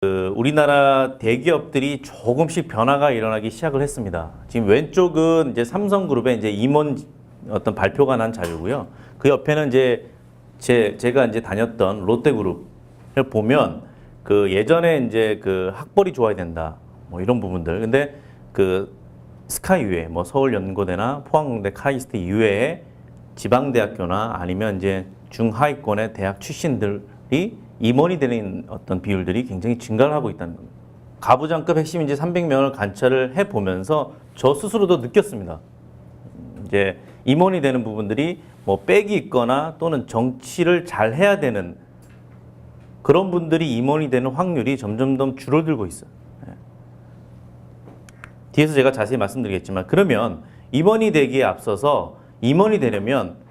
우리나라 대기업들이 조금씩 변화가 일어나기 시작을 했습니다. 지금 왼쪽은 이제 삼성그룹의 이제 임원 어떤 발표가 난 자료고요. 그 옆에는 이제 제가 이제 다녔던 롯데그룹을 보면 그 예전에 이제 그 학벌이 좋아야 된다 뭐 이런 부분들. 근데 그 스카 이외에 뭐 서울연고대나 포항공대 카이스트 이외에 지방대학교나 아니면 이제 중하위권의 대학 출신들이 임원이 되는 어떤 비율들이 굉장히 증가를 하고 있다는 겁니다. 가부장급 핵심 인재 300명을 관찰을 해보면서 저 스스로도 느꼈습니다. 이제 임원이 되는 부분들이 뭐 빽이 있거나 또는 정치를 잘 해야 되는 그런 분들이 임원이 되는 확률이 점점 더 줄어들고 있어요. 뒤에서 제가 자세히 말씀드리겠지만, 그러면 임원이 되기에 앞서서 임원이 되려면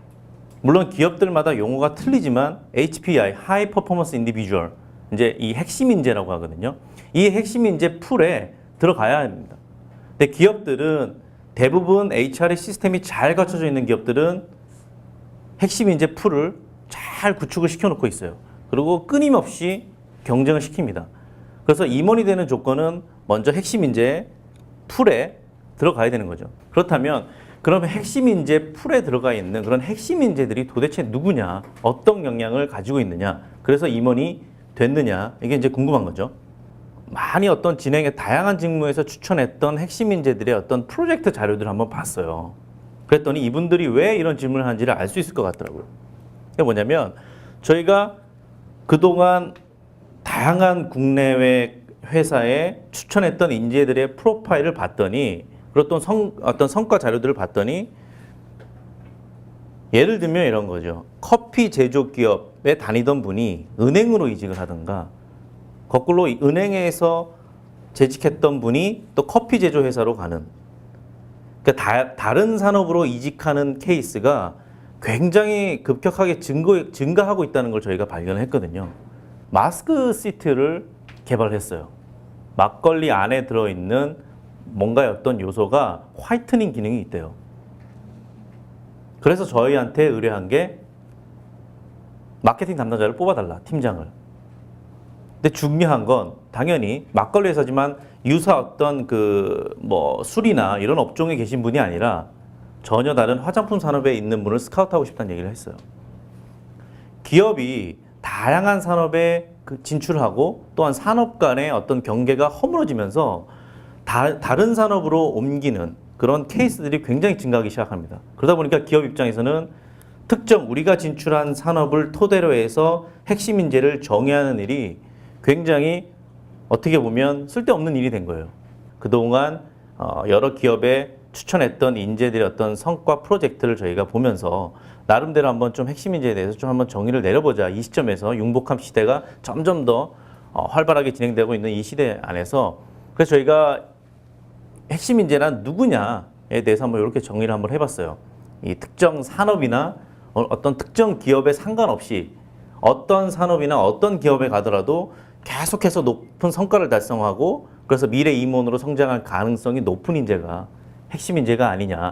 물론 기업들마다 용어가 틀리지만 HPI, High Performance Individual, 이제 이 핵심 인재라고 하거든요. 이 핵심 인재 풀에 들어가야 합니다. 근데 기업들은 대부분 HR의 시스템이 잘 갖춰져 있는 기업들은 핵심 인재 풀을 잘 구축을 시켜놓고 있어요. 그리고 끊임없이 경쟁을 시킵니다. 그래서 임원이 되는 조건은 먼저 핵심 인재 풀에 들어가야 되는 거죠. 그렇다면 그러면 핵심 인재 풀에 들어가 있는 그런 핵심 인재들이 도대체 누구냐, 어떤 역량을 가지고 있느냐, 그래서 임원이 됐느냐, 이게 이제 궁금한 거죠. 많이 어떤 진행의 다양한 직무에서 추천했던 핵심 인재들의 어떤 프로젝트 자료들을 한번 봤어요. 그랬더니 이분들이 왜 이런 질문을 하는지를 알 수 있을 것 같더라고요. 그게 뭐냐면 저희가 그동안 다양한 국내외 회사에 추천했던 인재들의 프로파일을 봤더니, 그리고 어떤 성과 자료들을 봤더니, 예를 들면 이런 거죠. 커피 제조 기업에 다니던 분이 은행으로 이직을 하든가, 거꾸로 은행에서 재직했던 분이 또 커피 제조 회사로 가는, 그러니까 다른 산업으로 이직하는 케이스가 굉장히 급격하게 증가하고 있다는 걸 저희가 발견했거든요. 마스크 시트를 개발했어요. 막걸리 안에 들어있는 뭔가의 어떤 요소가 화이트닝 기능이 있대요. 그래서 저희한테 의뢰한 게 마케팅 담당자를 뽑아달라, 팀장을. 근데 중요한 건 당연히 막걸리 회사지만 유사 어떤 뭐 술이나 이런 업종에 계신 분이 아니라 전혀 다른 화장품 산업에 있는 분을 스카우트하고 싶다는 얘기를 했어요. 기업이 다양한 산업에 진출하고 또한 산업 간의 어떤 경계가 허물어지면서 다른 산업으로 옮기는 그런 케이스들이 굉장히 증가하기 시작합니다. 그러다 보니까 기업 입장에서는 특정 우리가 진출한 산업을 토대로 해서 핵심 인재를 정의하는 일이 굉장히 어떻게 보면 쓸데없는 일이 된 거예요. 그동안 여러 기업에 추천했던 인재들의 어떤 성과 프로젝트를 저희가 보면서 나름대로 한번 좀 핵심 인재에 대해서 좀 한번 정의를 내려보자. 이 시점에서 융복합 시대가 점점 더 활발하게 진행되고 있는 이 시대 안에서, 그래서 저희가 핵심 인재란 누구냐에 대해서 한번 이렇게 정의를 한번 해봤어요. 이 특정 산업이나 어떤 특정 기업에 상관없이 어떤 산업이나 어떤 기업에 가더라도 계속해서 높은 성과를 달성하고, 그래서 미래 임원으로 성장할 가능성이 높은 인재가 핵심 인재가 아니냐.